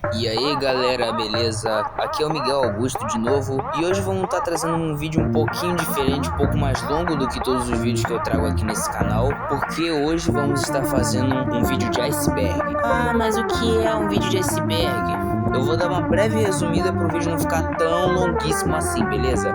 E aí galera, beleza? Aqui é o Miguel Augusto de novo e hoje vamos estar trazendo um vídeo um pouquinho diferente, um pouco mais longo do que todos os vídeos que eu trago aqui nesse canal, porque hoje vamos estar fazendo um vídeo de iceberg. Ah, mas o que é um vídeo de iceberg? Eu vou dar uma breve resumida para o vídeo não ficar tão longuíssimo assim, beleza?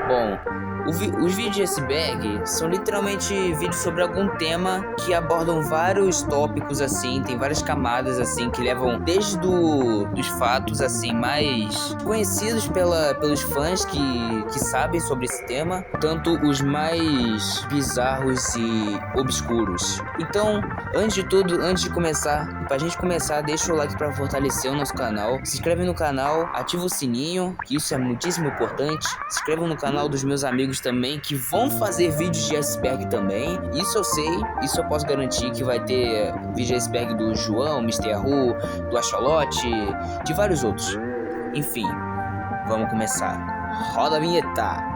Bom, os vídeos de iceberg são literalmente vídeos sobre algum tema que abordam vários tópicos assim, tem várias camadas assim que levam desde dos fatos assim mais conhecidos pelos fãs que sabem sobre esse tema, tanto os mais bizarros e obscuros. Então, antes de tudo, antes de começar, pra gente começar, deixa o like pra fortalecer o nosso canal, se inscreve no canal, ativa o sininho, que isso é muitíssimo importante, se inscreva no canal dos meus amigos também, que vão fazer vídeos de iceberg também. Isso eu sei, isso eu posso garantir que vai ter vídeo de iceberg do João, Mr. Yahoo, do Axolote, de vários outros. Enfim, vamos começar. Roda a vinheta!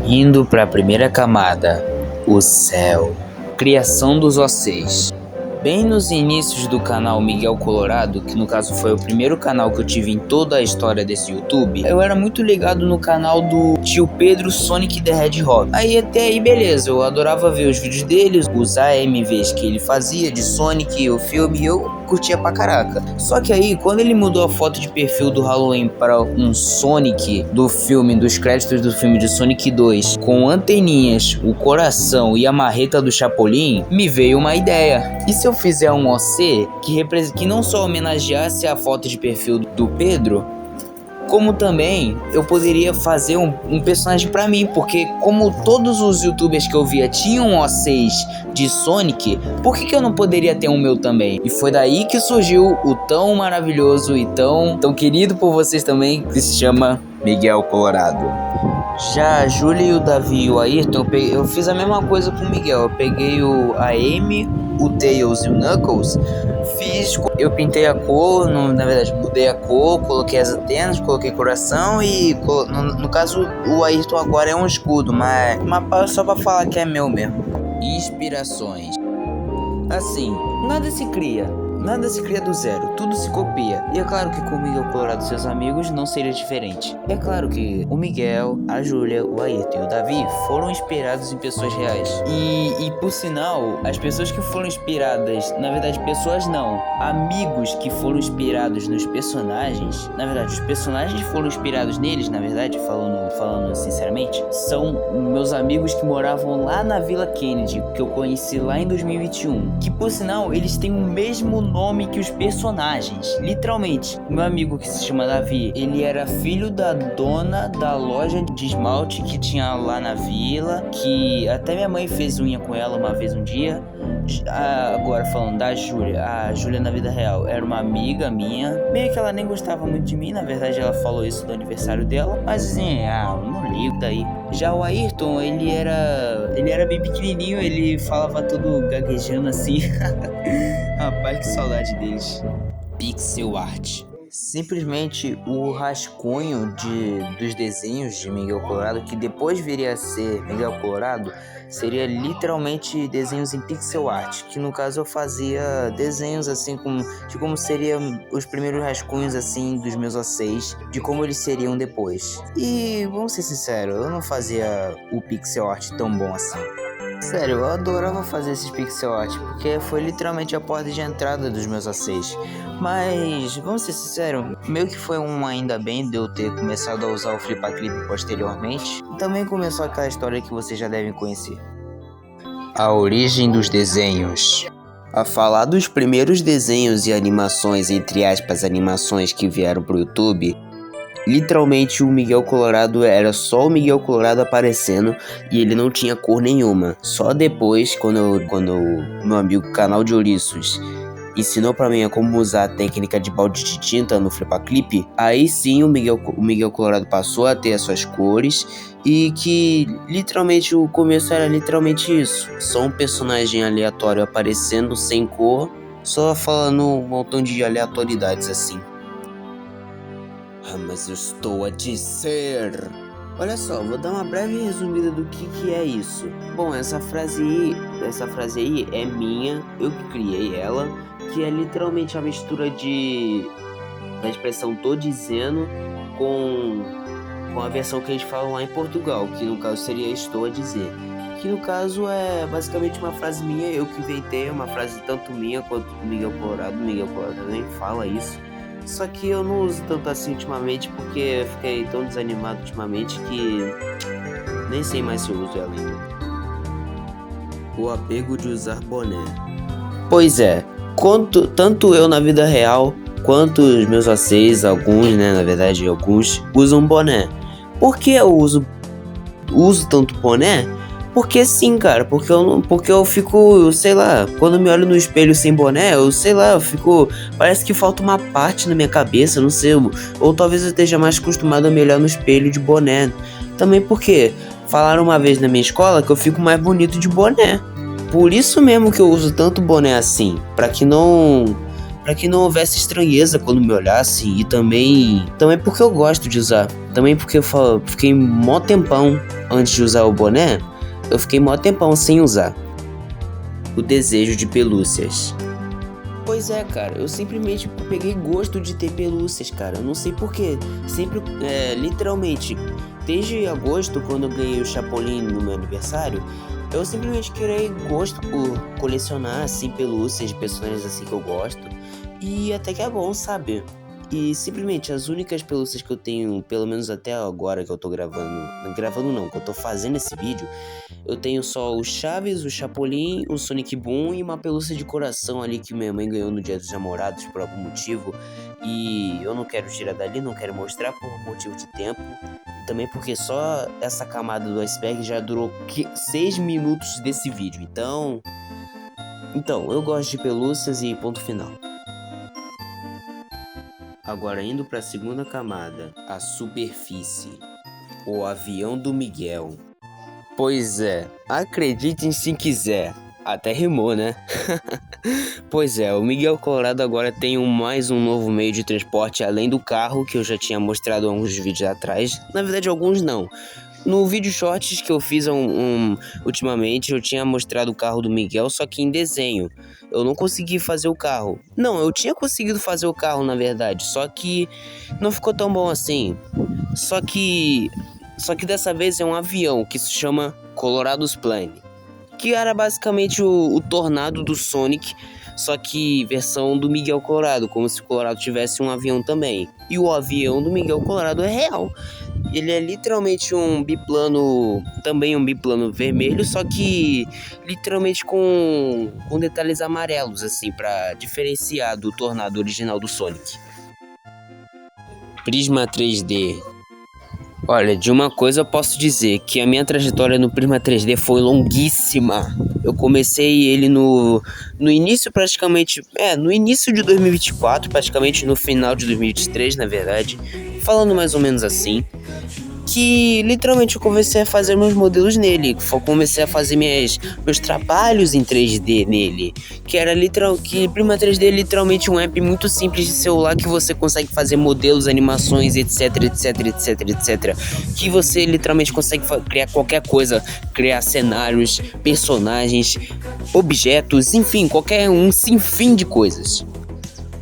Indo para a primeira camada, o céu. Criação dos osseis. Bem nos inícios do canal Miguel Colorado, que no caso foi o primeiro canal que eu tive em toda a história desse YouTube, eu era muito ligado no canal do tio Pedro Sonic the Hedgehog. Aí até aí beleza, eu adorava ver os vídeos dele, os AMVs que ele fazia de Sonic, o filme, eu curtia pra caraca. Só que aí, quando ele mudou a foto de perfil do Halloween para um Sonic do filme, dos créditos do filme de Sonic 2, com anteninhas, o coração e a marreta do Chapolin, me veio uma ideia. E se eu fizer um OC que não só homenageasse a foto de perfil do Pedro, como também eu poderia fazer um personagem pra mim, porque como todos os youtubers que eu via tinham OCs de Sonic, por que eu não poderia ter um meu também? E foi daí que surgiu o tão maravilhoso e tão querido por vocês também, que se chama Miguel Colorado. Já a Júlia e o Davi e o Ayrton, eu fiz a mesma coisa com o Miguel. Eu peguei a Amy, o Tails e o Knuckles, eu pintei a cor, na verdade mudei a cor, coloquei as antenas, coloquei coração e no caso o Ayrton agora é um escudo, mas só pra falar que é meu mesmo. Inspirações. Assim, nada se cria do zero, tudo se copia. E é claro que com o Miguel Colorado e seus amigos não seria diferente. É claro que o Miguel, a Júlia, o Ayrton e o Davi foram inspirados em pessoas reais. E por sinal, as pessoas que foram inspiradas, na verdade pessoas não, amigos que foram inspirados nos personagens, na verdade os personagens foram inspirados neles, na verdade, falando sinceramente, são meus amigos que moravam lá na Vila Kennedy, que eu conheci lá em 2021. Que por sinal, eles têm o mesmo nome que os personagens, literalmente. O meu amigo que se chama Davi, ele era filho da dona da loja de esmalte que tinha lá na vila, que até minha mãe fez unha com ela uma vez um dia. Agora falando da Júlia, a Júlia na vida real era uma amiga minha, meio que ela nem gostava muito de mim, na verdade ela falou isso do aniversário dela, mas assim, eu não ligo daí. Já o Ayrton, ele era bem pequenininho, ele falava todo gaguejando assim. Rapaz, que saudade deles. Pixel art. Simplesmente o rascunho dos desenhos de Miguel Colorado, que depois viria a ser Miguel Colorado, seria literalmente desenhos em pixel art, que no caso eu fazia desenhos assim de como seriam os primeiros rascunhos assim dos meus OCs, de como eles seriam depois. E vamos ser sinceros, eu não fazia o pixel art tão bom assim. Sério, eu adorava fazer esses pixel art, porque foi literalmente a porta de entrada dos meus OCs. Mas, vamos ser sinceros, meio que foi um ainda bem de eu ter começado a usar o Flipaclip posteriormente. E também começou aquela história que vocês já devem conhecer. A origem dos desenhos. A falar dos primeiros desenhos e animações, entre aspas, animações que vieram pro YouTube, literalmente o Miguel Colorado era só o Miguel Colorado aparecendo e ele não tinha cor nenhuma. Só depois, quando meu amigo Canal de Ouriços ensinou pra mim como usar a técnica de balde de tinta no Flipaclip, aí sim o Miguel Colorado passou a ter as suas cores e que literalmente o começo era literalmente isso. Só um personagem aleatório aparecendo sem cor só falando um montão de aleatoriedades assim. Ah, mas eu estou a dizer... Olha só, vou dar uma breve resumida do que é isso. Bom, essa frase aí é minha, eu que criei ela, que é literalmente a mistura da expressão tô dizendo com a versão que eles falam lá em Portugal, que no caso seria estou a dizer. Que no caso é basicamente uma frase minha, eu que inventei, uma frase tanto minha quanto do Miguel Colorado. Miguel Colorado também fala isso. Só que eu não uso tanto assim ultimamente, porque eu fiquei tão desanimado ultimamente que nem sei mais se eu uso ela ainda. O apego de usar boné. Pois é, tanto eu na vida real, quanto os meus A6, alguns, né, na verdade alguns, usam boné. Por que eu uso tanto boné? Porque sim, cara, porque eu fico, sei lá, quando eu me olho no espelho sem boné, eu sei lá, eu fico, parece que falta uma parte na minha cabeça, não sei, ou talvez eu esteja mais acostumado a me olhar no espelho de boné. Também porque falaram uma vez na minha escola que eu fico mais bonito de boné. Por isso mesmo que eu uso tanto boné assim, pra que não houvesse estranheza quando me olhasse, e também porque eu gosto de usar, também porque eu fiquei mó tempão antes de usar o boné. Eu fiquei mó tempão sem usar. O desejo de pelúcias. Pois é, cara, eu simplesmente peguei gosto de ter pelúcias, cara. Eu não sei porquê. Sempre, literalmente, desde agosto, quando eu ganhei o Chapolin no meu aniversário, eu simplesmente criei gosto por colecionar, assim, pelúcias de personagens assim que eu gosto. E até que é bom, sabe? E simplesmente as únicas pelúcias que eu tenho, pelo menos até agora que eu tô gravando não, que eu tô fazendo esse vídeo, eu tenho só o Chaves, o Chapolin, o Sonic Boom e uma pelúcia de coração ali que minha mãe ganhou no Dia dos Namorados por algum motivo. E eu não quero tirar dali, não quero mostrar por motivo de tempo. E também porque só essa camada do iceberg já durou 6 minutos desse vídeo. Então, eu gosto de pelúcias e ponto final. Agora indo para a segunda camada, a superfície, o avião do Miguel. Pois é, acreditem se quiser, até rimou, né? Pois é, o Miguel Colorado agora tem mais um novo meio de transporte além do carro, que eu já tinha mostrado alguns vídeos atrás. Na verdade, alguns não. No vídeo shorts que eu fiz ultimamente, eu tinha mostrado o carro do Miguel, só que em desenho. Eu não consegui fazer o carro. Não, eu tinha conseguido fazer o carro, na verdade, só que não ficou tão bom assim. Só que dessa vez é um avião que se chama Colorado's Plane, que era basicamente o Tornado do Sonic, só que versão do Miguel Colorado, como se o Colorado tivesse um avião também. E o avião do Miguel Colorado é real. Ele é literalmente um biplano, também um biplano vermelho, só que literalmente com detalhes amarelos, assim, pra diferenciar do Tornado original do Sonic. Prisma 3D. Olha, de uma coisa eu posso dizer, que a minha trajetória no Prisma 3D foi longuíssima. Eu comecei ele no início praticamente, no início de 2024, praticamente no final de 2023, na verdade, falando mais ou menos assim. Que literalmente eu comecei a fazer meus modelos nele, comecei a fazer meus trabalhos em 3D nele, que Prisma 3D é literalmente um app muito simples de celular que você consegue fazer modelos, animações, etc, que você literalmente consegue criar qualquer coisa, criar cenários, personagens, objetos, enfim, qualquer sinfim de coisas.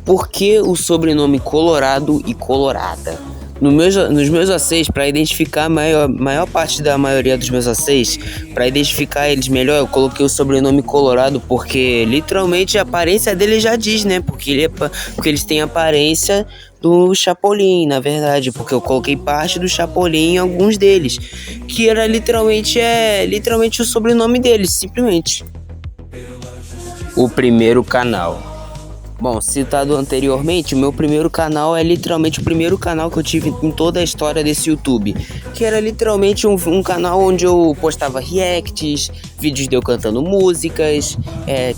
Por que o sobrenome Colorado e Colorada? Nos meus A6, para identificar a maior parte da maioria dos meus A6, para identificar eles melhor, eu coloquei o sobrenome Colorado, porque literalmente a aparência dele já diz, né? Porque eles têm a aparência do Chapolin, na verdade, porque eu coloquei parte do Chapolin em alguns deles, que era literalmente o sobrenome deles, simplesmente. O primeiro canal. Bom, citado anteriormente, o meu primeiro canal é literalmente o primeiro canal que eu tive em toda a história desse YouTube, que era literalmente um canal onde eu postava reacts, vídeos de eu cantando músicas,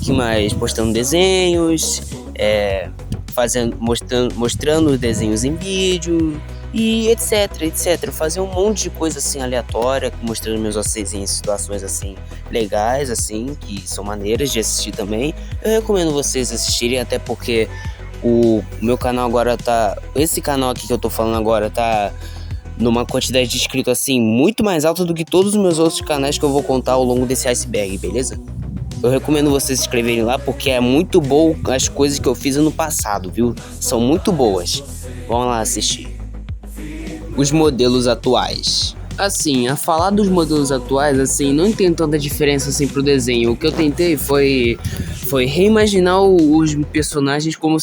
que mais, postando desenhos, mostrando desenhos em vídeo, e etc. Fazer um monte de coisa assim aleatória, mostrando meus vocês em situações assim legais, assim, que são maneiras de assistir também. Eu recomendo vocês assistirem, até porque o meu canal agora tá... Esse canal aqui que eu tô falando agora tá numa quantidade de inscritos assim muito mais alta do que todos os meus outros canais que eu vou contar ao longo desse iceberg, beleza? Eu recomendo vocês se inscreverem lá porque é muito bom as coisas que eu fiz ano passado, viu? São muito boas. Vamos lá assistir. Os modelos atuais. Assim, a falar dos modelos atuais, assim, não tem tanta diferença assim pro desenho. O que eu tentei foi reimaginar os personagens como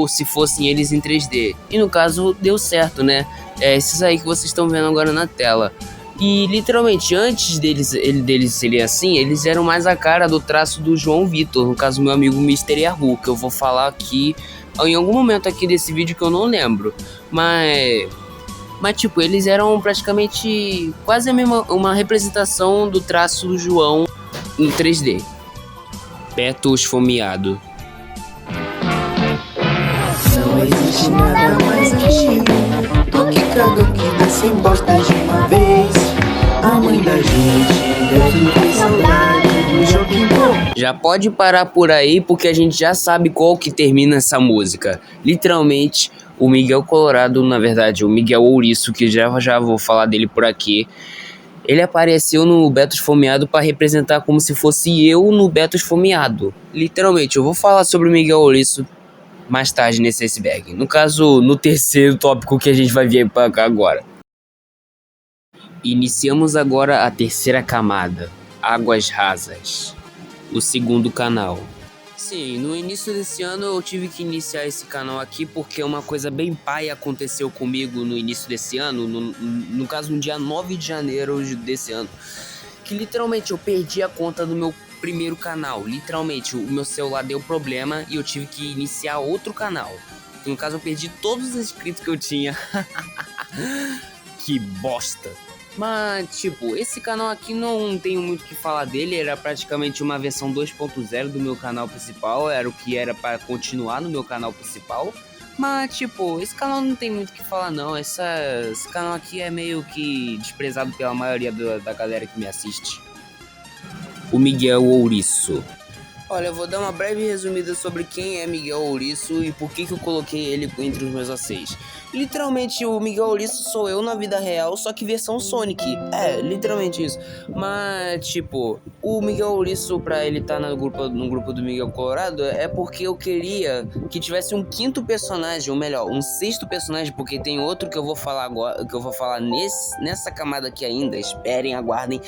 se fossem eles em 3D. E no caso, deu certo, né? Esses aí que vocês estão vendo agora na tela. E literalmente, antes deles serem assim, eles eram mais a cara do traço do João Vitor, no caso meu amigo Mr. Yahoo, que eu vou falar aqui em algum momento aqui desse vídeo que eu não lembro. Mas tipo, eles eram praticamente quase uma representação do traço do João em 3D. Beto esfomeado. Não existe nada mais antigo do que cada que dá sem bosta de uma vez. A mãe da gente deve ter saudade do Joaquim Pô. Já pode parar por aí porque a gente já sabe qual que termina essa música. Literalmente, o Miguel Colorado, na verdade, o Miguel Ouriço, que já vou falar dele por aqui. Ele apareceu no Beto Esfomeado para representar como se fosse eu no Beto Esfomeado. Literalmente, eu vou falar sobre o Miguel Ouriço mais tarde nesse iceberg. No caso, no terceiro tópico que a gente vai ver para cá agora. Iniciamos agora a terceira camada, Águas Rasas, o segundo canal. Sim, no início desse ano eu tive que iniciar esse canal aqui porque uma coisa bem paia aconteceu comigo no início desse ano, no caso no dia 9 de janeiro desse ano, que literalmente eu perdi a conta do meu primeiro canal. Literalmente, o meu celular deu problema e eu tive que iniciar outro canal. No caso, eu perdi todos os inscritos que eu tinha. Que bosta. Mas, tipo, esse canal aqui não tenho muito o que falar dele. Era praticamente uma versão 2.0 do meu canal principal. Era o que era para continuar no meu canal principal. Mas, tipo, esse canal não tem muito o que falar, não. Esse canal aqui é meio que desprezado pela maioria da galera que me assiste. O Miguel Ouriço. Olha, eu vou dar uma breve resumida sobre quem é Miguel Ouriço e por que eu coloquei ele entre os meus A6. Literalmente, o Miguel Ouriço sou eu na vida real, só que versão Sonic. Literalmente isso. Mas, tipo, o Miguel Ouriço, pra ele estar no grupo do Miguel Colorado, é porque eu queria que tivesse um quinto personagem, ou melhor, um sexto personagem, porque tem outro que eu vou falar agora, que eu vou falar nessa camada aqui ainda. Esperem, aguardem.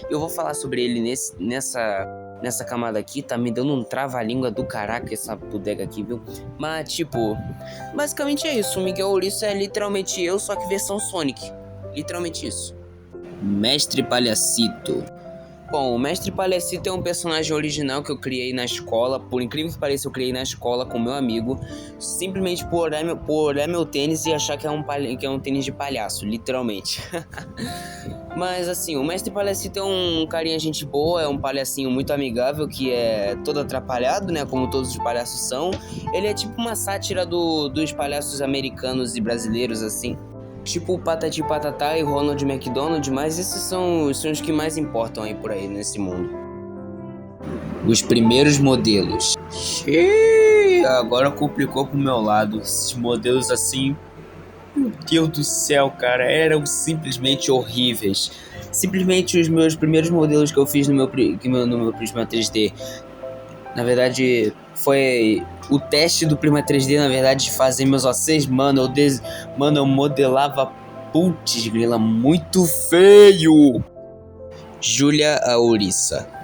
Eu vou falar sobre ele nessa camada aqui. Tá me dando um trava-língua do caraca essa bodega aqui, viu? Mas, tipo, basicamente é isso. O Miguel Ouriço é literalmente eu, só que versão Sonic. Literalmente isso. Mestre Palhacito. Bom, o Mestre Palhacito é um personagem original que eu criei na escola. Por incrível que pareça, eu criei na escola com meu amigo. Simplesmente por olhar meu tênis e achar que é um tênis de palhaço, literalmente. Mas assim, o Mestre Palhacito é um carinha gente boa, é um palhacinho muito amigável, que é todo atrapalhado, né, como todos os palhaços são. Ele é tipo uma sátira dos palhaços americanos e brasileiros, assim. Tipo o Patati Patatá e Ronald McDonald, mas esses são os que mais importam aí por aí nesse mundo. Os primeiros modelos. Xiii, agora complicou pro meu lado. Esses modelos assim... Meu Deus do céu, cara, eram simplesmente horríveis. Simplesmente os meus primeiros modelos que eu fiz no meu Prisma 3D. Na verdade, foi o teste do Prisma 3D, na verdade, de fazer meus A6. Mano, eu modelava, putz grila, muito feio. Júlia Aurissa.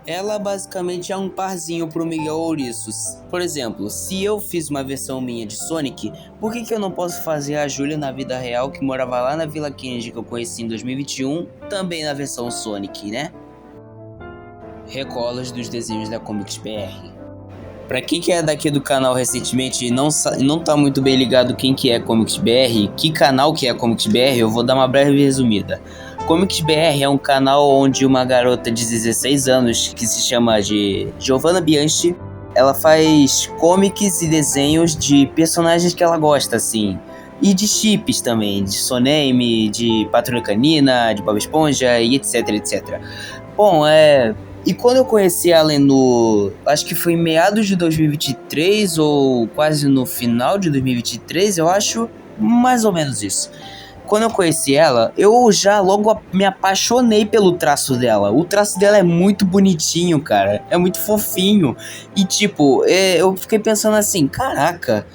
Ela basicamente é um parzinho pro Miguel Ouriço. Por exemplo, se eu fiz uma versão minha de Sonic, por que eu não posso fazer a Júlia na vida real, que morava lá na Vila Kennedy, que eu conheci em 2021, também na versão Sonic, né? Recolas dos desenhos da Comics BR. Pra quem que é daqui do canal recentemente e não tá muito bem ligado quem que é Comics BR, que canal que é Comics BR, eu vou dar uma breve resumida. Comics BR é um canal onde uma garota de 16 anos, que se chama de Giovanna Bianchi, ela faz comics e desenhos de personagens que ela gosta, assim. E de chips também, de Soname, de Patrulha Canina, de Bob Esponja e etc, etc. Bom, e quando eu conheci ela acho que foi em meados de 2023 ou quase no final de 2023, eu acho, mais ou menos isso. Quando eu conheci ela, eu já logo me apaixonei pelo traço dela. O traço dela é muito bonitinho, cara. É muito fofinho. E tipo, eu fiquei pensando assim, caraca,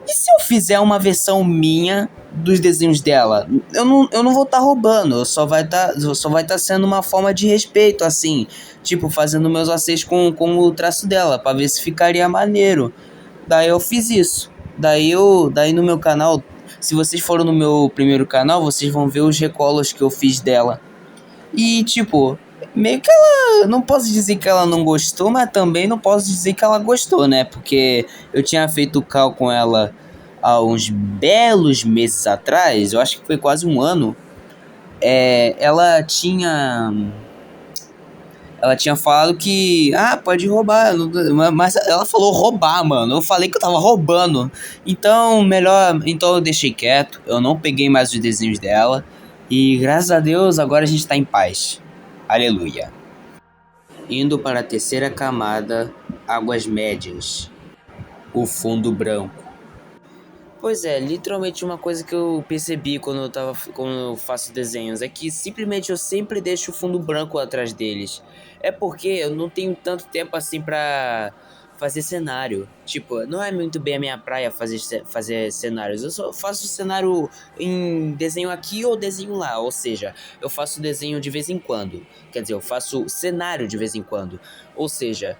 e se eu fizer uma versão minha dos desenhos dela? Eu não vou estar roubando, só vai tá sendo uma forma de respeito, assim. Tipo, fazendo meus aceitos com o traço dela, pra ver se ficaria maneiro. Daí eu fiz isso. Daí no meu canal, se vocês foram no meu primeiro canal, vocês vão ver os recolos que eu fiz dela. E tipo, meio que ela, não posso dizer que ela não gostou, mas também não posso dizer que ela gostou, né? Porque eu tinha feito o cal com ela há uns belos meses atrás, eu acho que foi quase um ano. Ela tinha falado que, pode roubar, mas ela falou roubar, mano. Eu falei que eu tava roubando. Então eu deixei quieto, eu não peguei mais os desenhos dela. E graças a Deus, agora a gente tá em paz. Aleluia. Indo para a terceira camada, águas médias. O fundo branco. Pois é, literalmente uma coisa que eu percebi quando eu faço desenhos é que simplesmente eu sempre deixo o fundo branco atrás deles. É porque eu não tenho tanto tempo assim pra fazer cenário. Tipo, não é muito bem a minha praia fazer cenários. Eu só faço cenário em desenho aqui ou desenho lá. Ou seja, eu faço desenho de vez em quando. Quer dizer, eu faço cenário de vez em quando. Ou seja,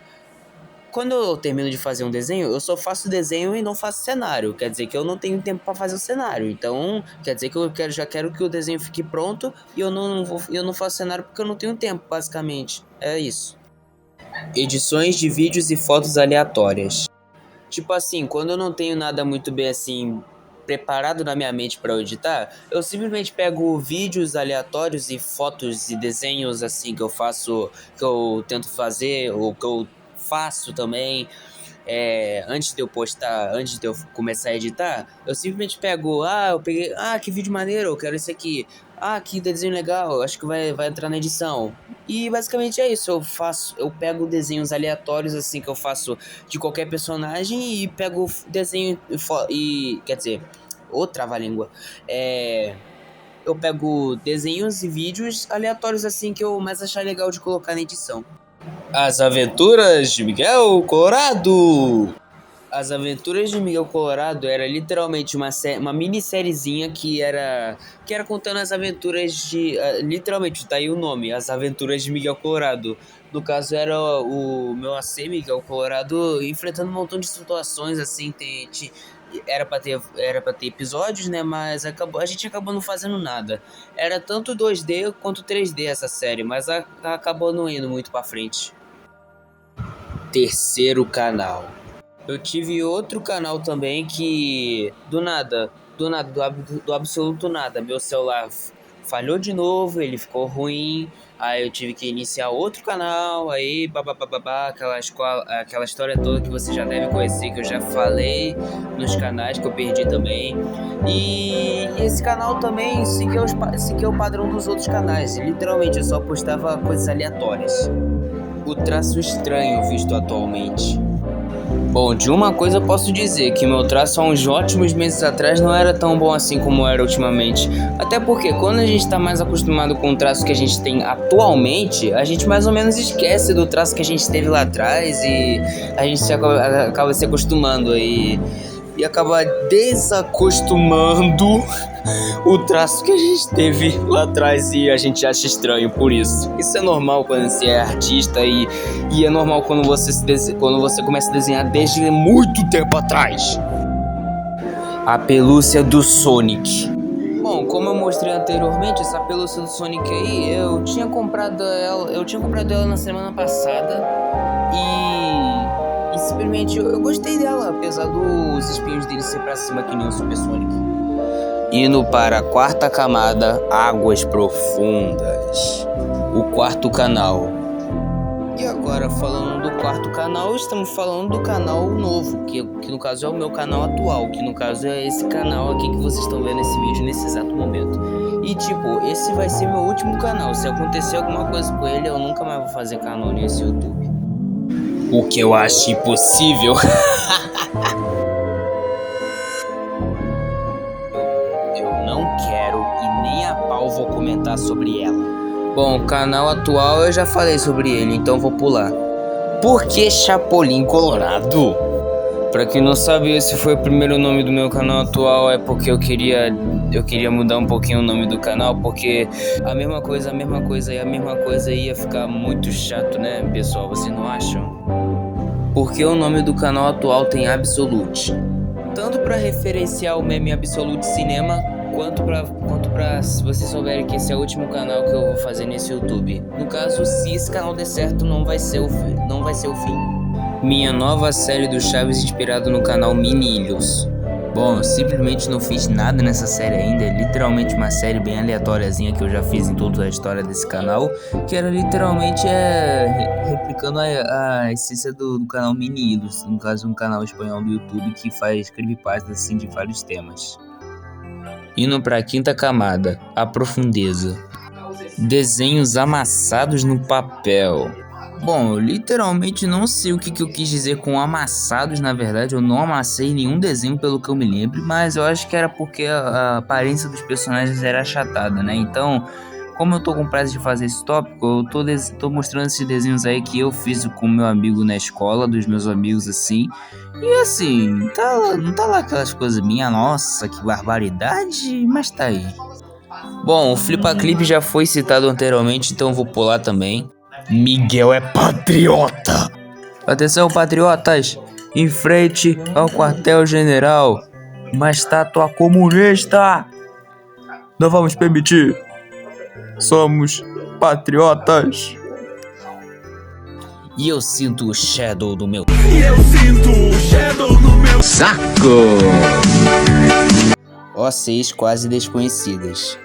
quando eu termino de fazer um desenho, eu só faço desenho e não faço cenário. Quer dizer que eu não tenho tempo para fazer o cenário. Então, quer dizer que já quero que o desenho fique pronto e eu não faço cenário porque eu não tenho tempo, basicamente. É isso. Edições de vídeos e fotos aleatórias. Tipo assim, quando eu não tenho nada muito bem assim preparado na minha mente para editar, eu simplesmente pego vídeos aleatórios e fotos e desenhos assim que eu faço, que eu tento fazer ou que eu faço também. Antes de eu postar, antes de eu começar a editar, eu simplesmente pego, eu peguei, que vídeo maneiro, eu quero esse aqui. Que desenho legal, acho que vai entrar na edição. E basicamente é isso, eu pego desenhos aleatórios assim que eu faço de qualquer personagem e pego desenho quer dizer, trava-língua. Eu pego desenhos e vídeos aleatórios assim que eu mais achar legal de colocar na edição. As Aventuras de Miguel Colorado. As Aventuras de Miguel Colorado era literalmente uma minissériezinha que era contando as aventuras de... literalmente, tá aí o nome, As Aventuras de Miguel Colorado. No caso, era o meu AC Miguel Colorado enfrentando um montão de situações, assim, era pra ter episódios, né, mas a gente acabou não fazendo nada. Era tanto 2D quanto 3D essa série, mas acabou não indo muito pra frente. Terceiro canal. Eu tive outro canal também que, do absoluto nada, meu celular falhou de novo, ele ficou ruim, aí eu tive que iniciar outro canal, aí babababá, aquela história toda que você já deve conhecer, que eu já falei nos canais que eu perdi também. E esse canal também seguiu o padrão dos outros canais, literalmente eu só postava coisas aleatórias. O traço estranho visto atualmente. Bom, de uma coisa eu posso dizer, que meu traço há uns ótimos meses atrás não era tão bom assim como era ultimamente. Até porque quando a gente tá mais acostumado com o traço que a gente tem atualmente, a gente mais ou menos esquece do traço que a gente teve lá atrás e a gente acaba se acostumando e acaba desacostumando o traço que a gente teve lá atrás e a gente acha estranho por isso. Isso é normal quando você é artista e é normal quando você começa a desenhar desde muito tempo atrás. A pelúcia do Sonic. Bom, como eu mostrei anteriormente, essa pelúcia do Sonic aí, eu tinha comprado ela na semana passada e simplesmente eu gostei dela, apesar dos espinhos dele ser pra cima que nem o Super Sonic. Indo para a quarta camada, águas profundas. O quarto canal. E agora, falando do quarto canal, estamos falando do canal novo, que no caso é o meu canal atual, que no caso é esse canal aqui que vocês estão vendo esse vídeo nesse exato momento. E tipo, esse vai ser meu último canal. Se acontecer alguma coisa com ele, eu nunca mais vou fazer canal nesse YouTube. O que eu acho impossível. Eu não quero e nem a pau vou comentar sobre ela. Bom, o canal atual eu já falei sobre ele, então vou pular. Por que Chapolin Colorado? Pra quem não sabe, esse foi o primeiro nome do meu canal atual. É porque eu queria mudar um pouquinho o nome do canal, porque a mesma coisa ia ficar muito chato, né, pessoal? Vocês não acham? Porque o nome do canal atual tem Absolute, tanto pra referenciar o meme Absolute Cinema, quanto pra se vocês souberem que esse é o último canal que eu vou fazer nesse YouTube. No caso, se esse canal der certo, não vai ser o fim. Minha nova série do Chaves inspirado no canal Mini Ilhos. Bom, eu simplesmente não fiz nada nessa série ainda. É literalmente uma série bem aleatóriazinha que eu já fiz em toda a história desse canal, que era literalmente replicando a essência do canal Mini Ilhos, no caso um canal espanhol do YouTube que faz creepypastas assim de vários temas. Indo para a quinta camada, a profundeza. Desenhos amassados no papel. Bom, eu literalmente não sei o que eu quis dizer com amassados. Na verdade, eu não amassei nenhum desenho pelo que eu me lembro, mas eu acho que era porque a aparência dos personagens era achatada, né? Então, como eu tô com pressa de fazer esse tópico, eu tô mostrando esses desenhos aí que eu fiz com meu amigo na escola, dos meus amigos assim. E assim, não tá lá aquelas coisas minha, nossa, que barbaridade, mas tá aí. Bom, o Flipa Clip já foi citado anteriormente, então eu vou pular também. Miguel é patriota! Atenção, patriotas! Em frente ao quartel-general, uma estátua comunista! Não vamos permitir! Somos patriotas! E eu sinto o shadow do meu... saco! Vocês quase desconhecidas.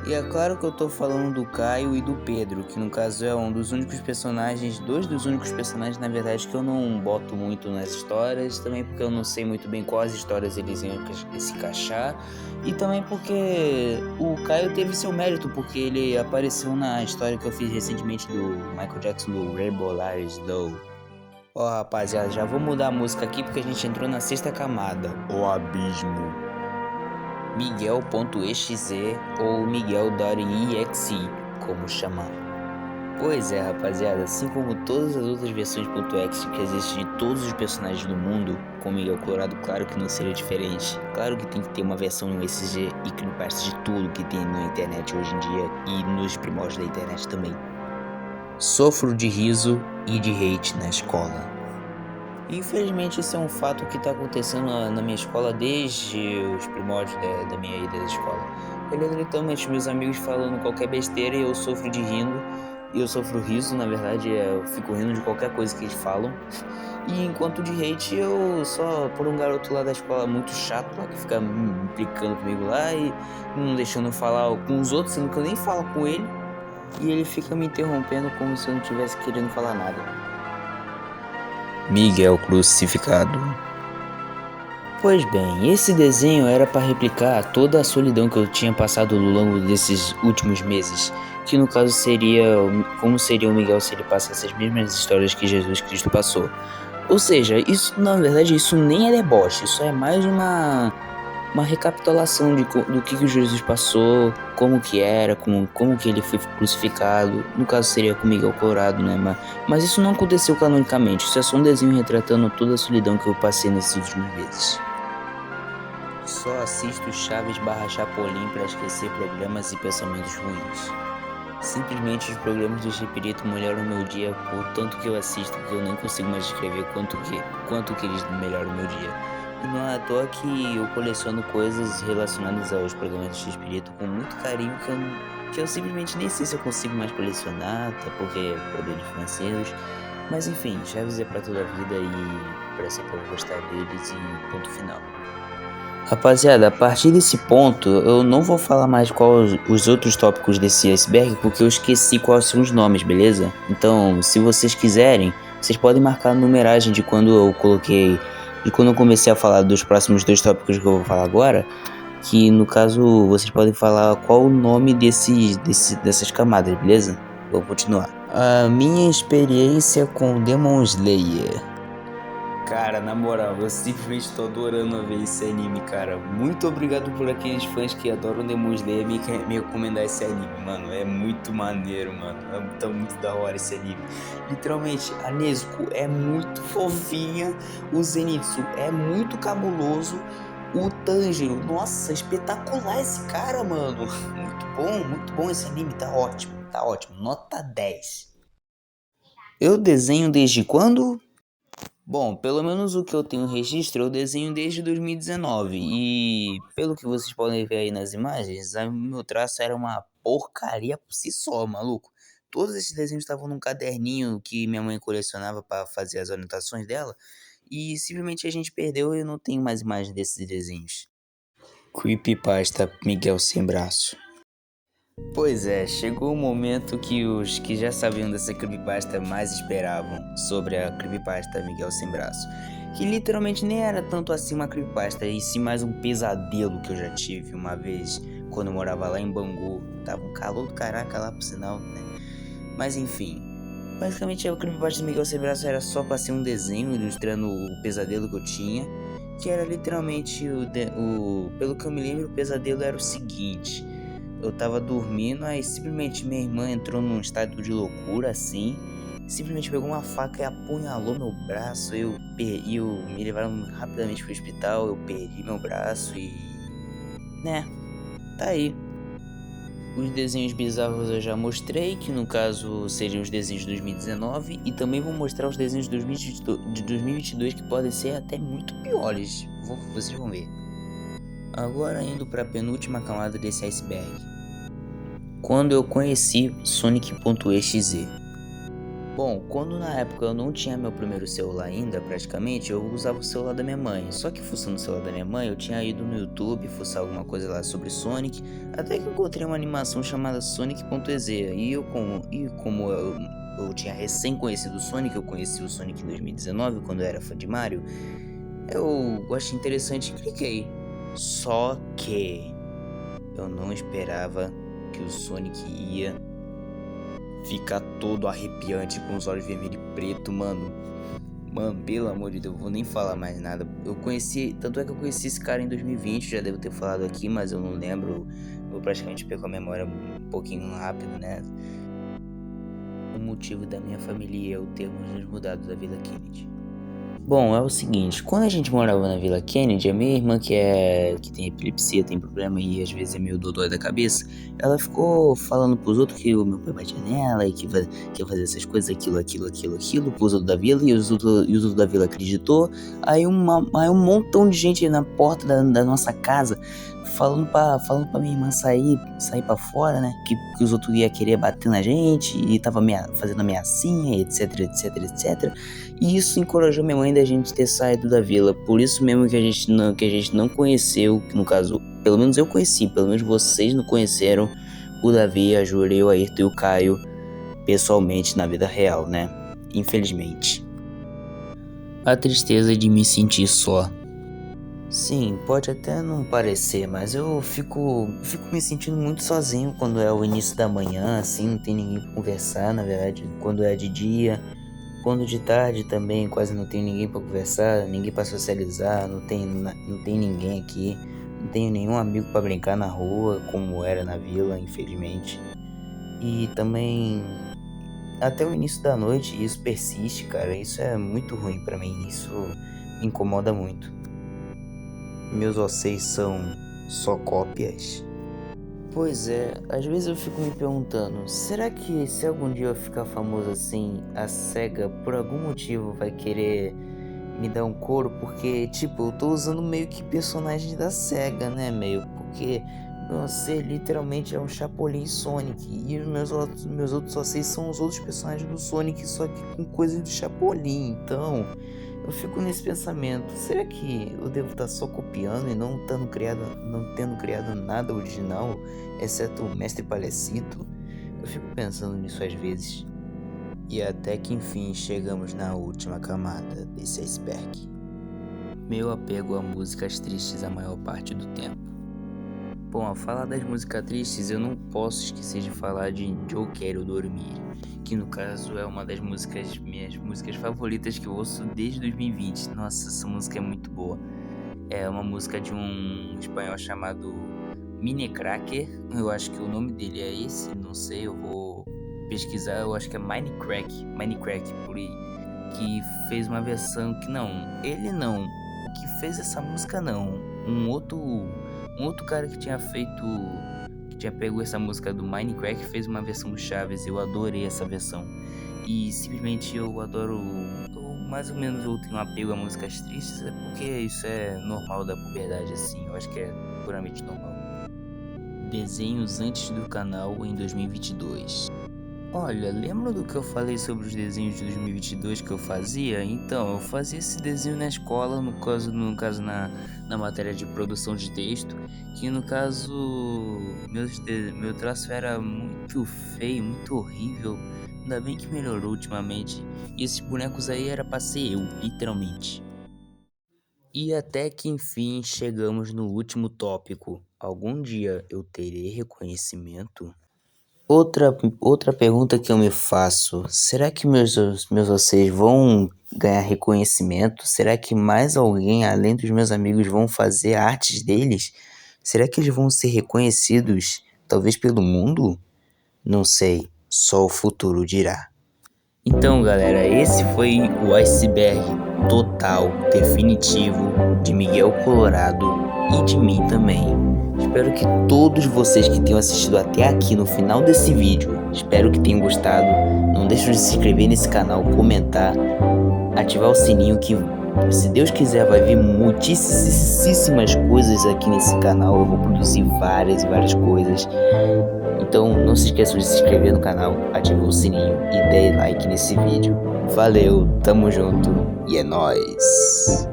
E é claro que eu tô falando do Caio e do Pedro, que no caso é dois dos únicos personagens na verdade que eu não boto muito nas histórias, também porque eu não sei muito bem quais histórias eles iam se encaixar, e também porque o Caio teve seu mérito, porque ele apareceu na história que eu fiz recentemente do Michael Jackson, do Rainbow Lies Doe. Ó, rapaziada, já vou mudar a música aqui porque a gente entrou na sexta camada, o abismo. Miguel.exe ou Miguel.exe, como chamar. Pois é, rapaziada, assim como todas as outras versões .exe que existem de todos os personagens do mundo, com Miguel Colorado, claro que não seria diferente. Claro que tem que ter uma versão USG e creepypasta de tudo que tem na internet hoje em dia e nos primórdios da internet também. Sofro de riso e de hate na escola. Infelizmente isso é um fato que está acontecendo na minha escola desde os primórdios da minha ida da escola. Ele é literalmente meus amigos falando qualquer besteira e eu sofro de rindo. E eu sofro riso, na verdade, eu fico rindo de qualquer coisa que eles falam. E enquanto de hate, eu só por um garoto lá da escola muito chato lá, que fica me implicando comigo lá e não deixando eu falar com os outros, sendo que eu nem falo com ele. E ele fica me interrompendo como se eu não estivesse querendo falar nada. Miguel crucificado. Pois bem, esse desenho era para replicar toda a solidão que eu tinha passado ao longo desses últimos meses, que no caso seria como seria o Miguel se ele passasse as mesmas histórias que Jesus Cristo passou. Ou seja, isso na verdade isso nem é deboche, isso é mais uma recapitulação do que o Jesus passou, como que era, como que ele foi crucificado. No caso seria com Miguel Colorado, né? Mas isso não aconteceu canonicamente, isso é só um desenho retratando toda a solidão que eu passei nesses últimos meses. Só assisto Chaves / Chapolin para esquecer problemas e pensamentos ruins. Simplesmente os programas do Chespirito melhoram o meu dia, por tanto que eu assisto que eu nem consigo mais descrever quanto que eles melhoram o meu dia. E não é à toa que eu coleciono coisas relacionadas aos programas do Chespirito com muito carinho que eu simplesmente nem sei se eu consigo mais colecionar, até porque problemas financeiros. Mas enfim, Chaves é pra toda a vida e pra sempre eu vou gostar deles e ponto final. Rapaziada, a partir desse ponto, eu não vou falar mais quais os outros tópicos desse iceberg, porque eu esqueci quais são os nomes, beleza? Então, se vocês quiserem, vocês podem marcar a numeragem de quando eu coloquei, de quando eu comecei a falar dos próximos 2 tópicos que eu vou falar agora, que no caso vocês podem falar qual o nome dessas camadas, beleza? Vou continuar. A minha experiência com Demon Slayer. Cara, na moral, eu simplesmente tô adorando ver esse anime, cara. Muito obrigado por aqueles fãs que adoram Demon Slayer me recomendar esse anime, mano. É muito maneiro, mano. Tá muito da hora esse anime. Literalmente, a Nezuko é muito fofinha. O Zenitsu é muito cabuloso. O Tanjiro, nossa, espetacular esse cara, mano. Muito bom esse anime. Tá ótimo. Nota 10. Eu desenho desde quando? Bom, pelo menos o que eu tenho registro, eu desenho desde 2019 e pelo que vocês podem ver aí nas imagens, o meu traço era uma porcaria por si só, maluco. Todos esses desenhos estavam num caderninho que minha mãe colecionava para fazer as anotações dela e simplesmente a gente perdeu e eu não tenho mais imagens desses desenhos. Creepypasta Miguel Sem Braço. Pois é, chegou o momento que os que já sabiam dessa creepypasta mais esperavam sobre a creepypasta Miguel Sem Braço. Que literalmente nem era tanto assim uma creepypasta, e sim mais um pesadelo que eu já tive uma vez quando eu morava lá em Bangu. Tava um calor do caraca lá pro sinal, né? Mas enfim, basicamente a creepypasta do Miguel Sem Braço era só pra ser um desenho ilustrando o pesadelo que eu tinha. Que era literalmente pelo que eu me lembro, o pesadelo era o seguinte. Eu tava dormindo, aí simplesmente minha irmã entrou num estado de loucura assim. Simplesmente pegou uma faca e apunhalou meu braço. Me levaram rapidamente pro hospital. Eu perdi meu braço e. Né, tá aí. Os desenhos bizarros eu já mostrei, que no caso seriam os desenhos de 2019. E também vou mostrar os desenhos de 2022 que podem ser até muito piores. Vocês vão ver. Agora indo para a penúltima camada desse iceberg. Quando eu conheci Sonic.exe. Bom, quando na época eu não tinha meu primeiro celular ainda, praticamente, eu usava o celular da minha mãe. Só que fuçando o celular da minha mãe, eu tinha ido no YouTube, fuçar alguma coisa lá sobre Sonic, até que encontrei uma animação chamada Sonic.exe. E como eu tinha recém conhecido o Sonic, eu conheci o Sonic em 2019, quando eu era fã de Mario, eu achei interessante e cliquei. Só que eu não esperava que o Sonic ia ficar todo arrepiante com os olhos vermelhos e preto, mano. Mano, pelo amor de Deus, eu vou nem falar mais nada. Tanto é que eu conheci esse cara em 2020, já devo ter falado aqui, mas eu não lembro. Eu praticamente perco a memória um pouquinho rápido, né? O motivo da minha família é o termos nos mudado da Vila Kennedy. Bom, é o seguinte, quando a gente morava na Vila Kennedy, a minha irmã que tem epilepsia, tem problema e às vezes é meio dodói da cabeça, ela ficou falando pros outros que o meu pai batia nela e que ia fazer essas coisas, aquilo, pros outros da Vila, e os outros da Vila acreditou. Aí um montão de gente na porta da nossa casa falando pra minha irmã sair pra fora, né, que os outros iam querer bater na gente e tava fazendo ameaçinha, etc. E isso encorajou minha mãe da gente ter saído da vila. Por isso mesmo que a gente não conheceu, que no caso, pelo menos eu conheci, pelo menos vocês não conheceram o Davi, a Júlia, o Ayrton e o Caio pessoalmente na vida real, né? Infelizmente. A tristeza de me sentir só. Sim, pode até não parecer, mas eu fico me sentindo muito sozinho quando é o início da manhã, assim, não tem ninguém pra conversar, na verdade, quando é de dia. Quando de tarde também quase não tem ninguém pra conversar, ninguém pra socializar, não tem ninguém aqui, não tenho nenhum amigo pra brincar na rua, como era na vila, infelizmente. E também até o início da noite isso persiste, cara, isso é muito ruim pra mim, isso me incomoda muito. Meus osseis são só cópias? Pois é, às vezes eu fico me perguntando, será que se algum dia eu ficar famoso assim, a SEGA por algum motivo vai querer me dar um couro? Porque, tipo, eu tô usando meio que personagens da SEGA, né, meio? Porque meu ser literalmente é um Chapolin Sonic, e os meus outros OCs são os outros personagens do Sonic, só que com coisa do Chapolin, então eu fico nesse pensamento, será que eu devo estar só copiando e não tendo criado nada original, exceto o Mestre Palhacito? Eu fico pensando nisso às vezes. E até que enfim chegamos na última camada desse iceberg. Meu apego a músicas tristes a maior parte do tempo. Bom, ao falar das músicas tristes, eu não posso esquecer de falar de Eu Quero Dormir, que no caso é uma das minhas músicas favoritas que eu ouço desde 2020. Nossa, essa música é muito boa. É uma música de um espanhol chamado Mini Cracker. Eu acho que o nome dele é esse, não sei, eu vou pesquisar. Eu acho que é Minecrack, por aí, que fez uma versão que ele não, que fez essa música não, um outro cara que tinha pego essa música do Minecraft, fez uma versão do Chaves. Eu adorei essa versão. E simplesmente eu adoro. Mais ou menos eu tenho um apego a músicas tristes, porque isso é normal da puberdade, assim. Eu acho que é puramente normal. Desenhos antes do canal em 2022. Olha, lembra do que eu falei sobre os desenhos de 2022 que eu fazia? Então, eu fazia esse desenho na escola, no caso na matéria de produção de texto, que no caso meu traço era muito feio, muito horrível. Ainda bem que melhorou ultimamente. E esses bonecos aí era pra ser eu, literalmente. E até que enfim chegamos no último tópico. Algum dia eu terei reconhecimento? Outra pergunta que eu me faço, será que meus vocês vão ganhar reconhecimento? Será que mais alguém além dos meus amigos vão fazer artes deles? Será que eles vão ser reconhecidos, talvez pelo mundo? Não sei, só o futuro dirá. Então galera, esse foi o iceberg total, definitivo, de Miguel Colorado e de mim também. Espero que todos vocês que tenham assistido até aqui no final desse vídeo, espero que tenham gostado. Não deixe de se inscrever nesse canal, comentar, ativar o sininho que, se Deus quiser, vai vir muitíssimas coisas aqui nesse canal. Eu vou produzir várias coisas. Então não se esqueçam de se inscrever no canal, ativar o sininho e dê like nesse vídeo. Valeu, tamo junto e é nóis!